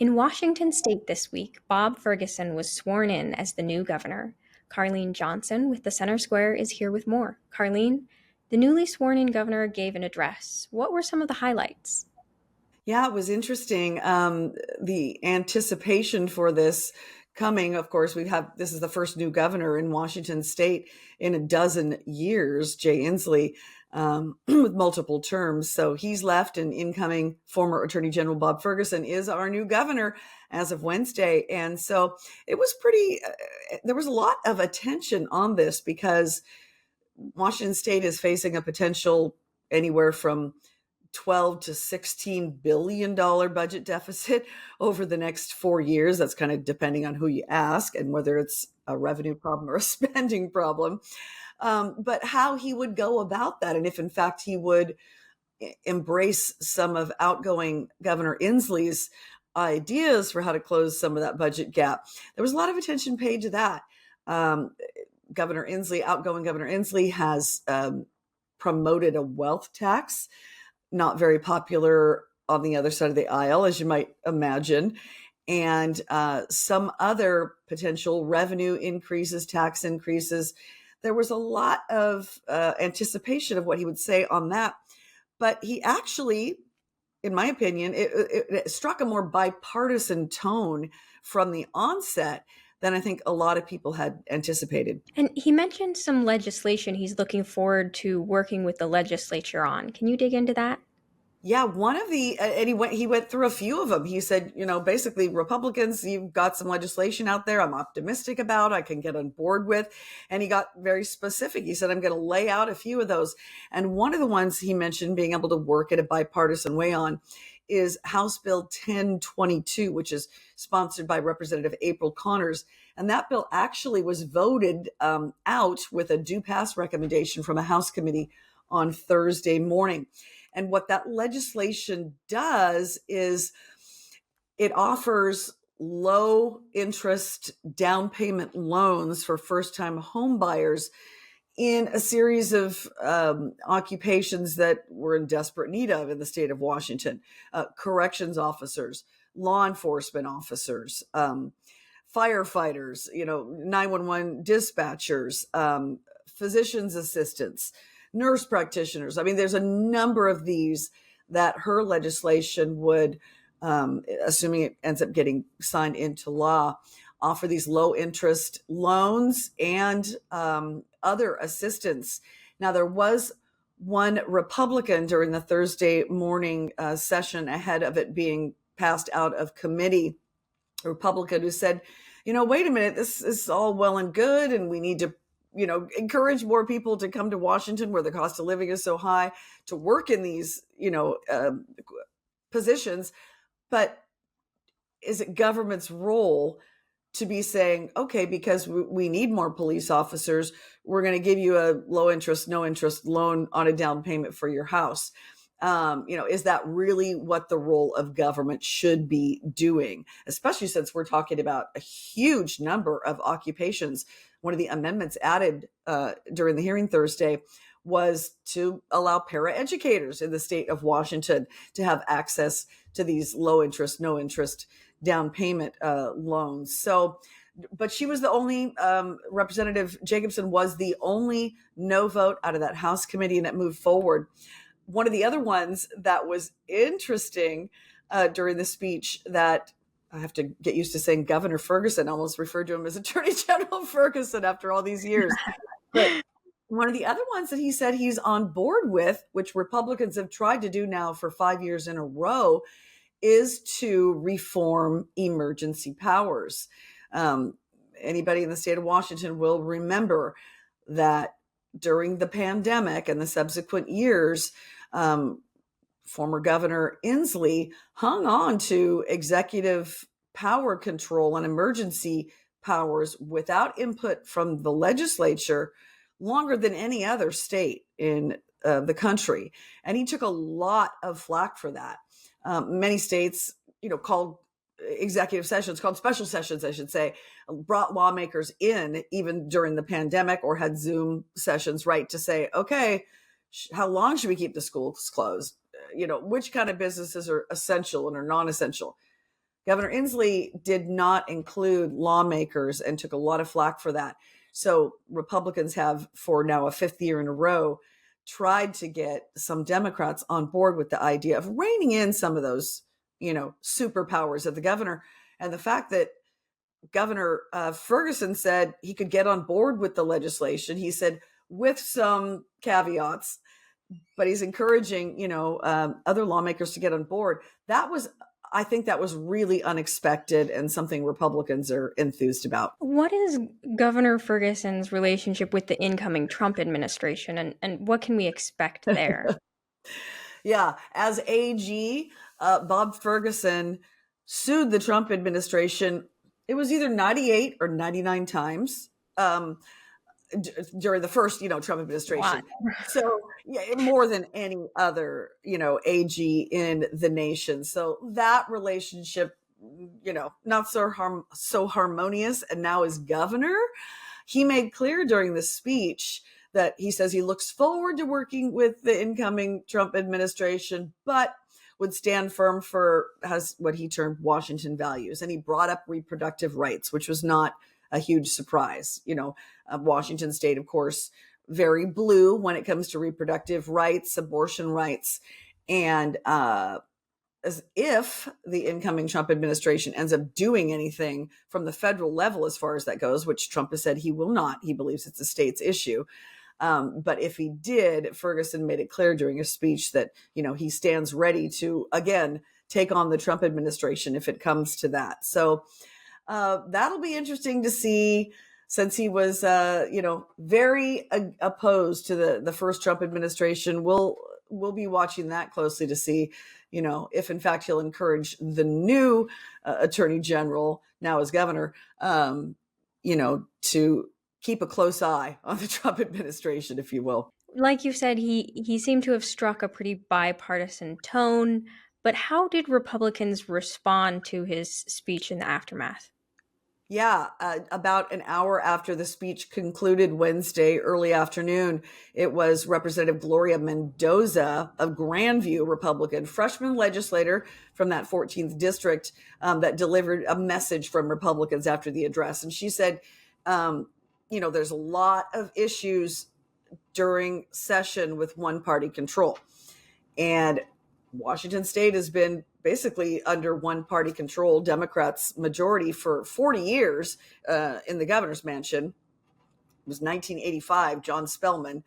In Washington state this week, Bob Ferguson was sworn in as the new governor. Carlene Johnson with the Center Square is here with more. Carlene, the newly sworn in governor gave an address. What were some of the highlights? Yeah, it was interesting. The anticipation for this coming, of course, this is the first new governor in Washington state in a dozen years, Jay Inslee, with multiple terms. So he's left, and incoming former Attorney General Bob Ferguson is our new governor as of Wednesday. And so it was there was a lot of attention on this because Washington state is facing a potential anywhere from 12 to 16 billion dollar budget deficit over the next 4 years. That's kind of depending on who you ask and whether it's a revenue problem or a spending problem. But how he would go about that, and if in fact he would embrace some of outgoing Governor Inslee's ideas for how to close some of that budget gap. There was a lot of attention paid to that. Outgoing Governor Inslee has promoted a wealth tax, not very popular on the other side of the aisle, as you might imagine, and some other potential revenue increases, tax increases. There was a lot of anticipation of what he would say on that. But he actually, in my opinion, it struck a more bipartisan tone from the onset than I think a lot of people had anticipated. And he mentioned some legislation he's looking forward to working with the legislature on. Can you dig into that? Yeah, one of the and he went through a few of them. He said, basically, Republicans, you've got some legislation out there I'm optimistic about, I can get on board with. And he got very specific. He said, I'm going to lay out a few of those. And one of the ones he mentioned being able to work in a bipartisan way on is House Bill 1022, which is sponsored by Representative April Connors. And that bill actually was voted out with a due pass recommendation from a House committee on Thursday morning. And what that legislation does is it offers low interest down payment loans for first time home buyers in a series of occupations that we're in desperate need of in the state of Washington. Corrections officers, law enforcement officers, firefighters, 911 dispatchers, physician's assistants, nurse practitioners. I mean, there's a number of these that her legislation would, assuming it ends up getting signed into law, offer these low interest loans and other assistance. Now, there was one Republican during the Thursday morning session ahead of it being passed out of committee, a Republican who said, wait a minute, this is all well and good, and we need to encourage more people to come to Washington where the cost of living is so high to work in these, positions. But is it government's role to be saying, okay, because we need more police officers, we're going to give you a low interest, no interest loan on a down payment for your house? Is that really what the role of government should be doing? Especially since we're talking about a huge number of occupations. One of the amendments added during the hearing Thursday was to allow paraeducators in the state of Washington to have access to these low interest, no interest down payment loans. So, but she was the only, Representative Jacobson was the only no vote out of that House committee, and it moved forward. One of the other ones that was interesting during the speech, that I have to get used to saying Governor Ferguson, I almost referred to him as Attorney General Ferguson after all these years. But one of the other ones that he said he's on board with, which Republicans have tried to do now for 5 years in a row, is to reform emergency powers. Anybody in the state of Washington will remember that during the pandemic and the subsequent years, former Governor Inslee hung on to executive power control and emergency powers without input from the legislature longer than any other state in the country. And he took a lot of flack for that. Many states, called executive sessions, called special sessions, I should say, brought lawmakers in even during the pandemic, or had Zoom sessions, right, to say, okay, how long should we keep the schools closed? Which kind of businesses are essential and are non-essential? Governor Inslee did not include lawmakers and took a lot of flack for that. So Republicans have, for now a fifth year in a row, tried to get some Democrats on board with the idea of reining in some of those, superpowers of the governor. And the fact that Governor Ferguson said he could get on board with the legislation, he said with some caveats, but he's encouraging, other lawmakers to get on board. I think that was really unexpected and something Republicans are enthused about. What is Governor Ferguson's relationship with the incoming Trump administration, and what can we expect there? Yeah, as AG, Bob Ferguson sued the Trump administration. It was either 98 or 99 times during the first, Trump administration. So more than any other, AG in the nation. So that relationship, not so harmonious. And now as governor, he made clear during the speech that he says he looks forward to working with the incoming Trump administration, but would stand firm for what he termed Washington values. And he brought up reproductive rights, which was not a huge surprise. Washington state, of course, very blue when it comes to reproductive rights, abortion rights. And as if the incoming Trump administration ends up doing anything from the federal level as far as that goes, which Trump has said he will not. He believes it's a state's issue. But if he did, Ferguson made it clear during his speech that, he stands ready to, again, take on the Trump administration if it comes to that. So that'll be interesting to see, since he was, very opposed to the first Trump administration. We'll be watching that closely to see, if in fact he'll encourage the new attorney general, now as governor, to keep a close eye on the Trump administration, if you will. Like you said, he seemed to have struck a pretty bipartisan tone, but how did Republicans respond to his speech in the aftermath? Yeah, about an hour after the speech concluded Wednesday early afternoon, it was Representative Gloria Mendoza of Grandview, Republican, freshman legislator from that 14th district, that delivered a message from Republicans after the address. And she said, there's a lot of issues during session with one-party control. And Washington state has been basically under one-party control, Democrats majority for 40 years in the governor's mansion. It was 1985, John Spellman,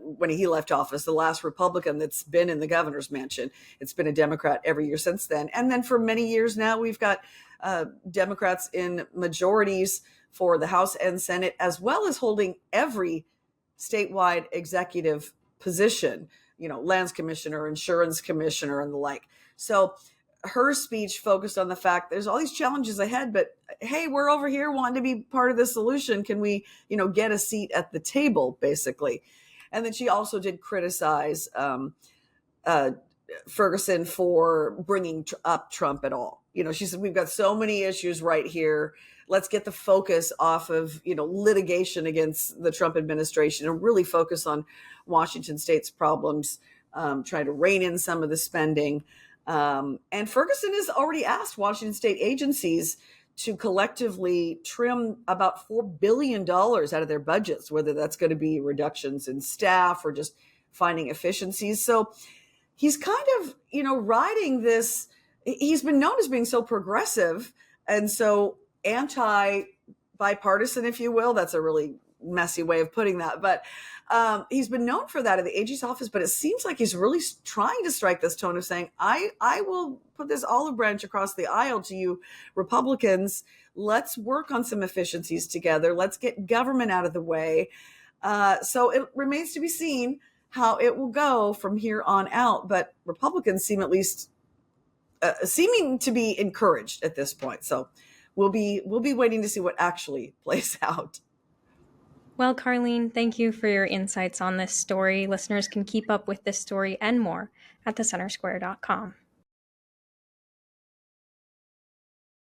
when he left office, the last Republican that's been in the governor's mansion. It's been a Democrat every year since then. And then for many years now, we've got Democrats in majorities for the House and Senate, as well as holding every statewide executive position, lands commissioner, insurance commissioner, and the like. So her speech focused on the fact there's all these challenges ahead, but hey, we're over here wanting to be part of the solution. Can we, get a seat at the table, basically? And then she also did criticize Ferguson for bringing up Trump at all. She said, we've got so many issues right here. Let's get the focus off of, litigation against the Trump administration and really focus on Washington state's problems, try to rein in some of the spending. And Ferguson has already asked Washington state agencies to collectively trim about $4 billion out of their budgets, whether that's going to be reductions in staff or just finding efficiencies. So he's kind of, riding this. He's been known as being so progressive and so anti-bipartisan, if you will. That's a really messy way of putting that. But he's been known for that in the AG's office. But it seems like he's really trying to strike this tone of saying, I will put this olive branch across the aisle to you Republicans. Let's work on some efficiencies together. Let's get government out of the way. So it remains to be seen how it will go from here on out. But Republicans seem at least seeming to be encouraged at this point. So we'll be waiting to see what actually plays out. Well, Carlene, thank you for your insights on this story. Listeners can keep up with this story and more at thecentersquare.com.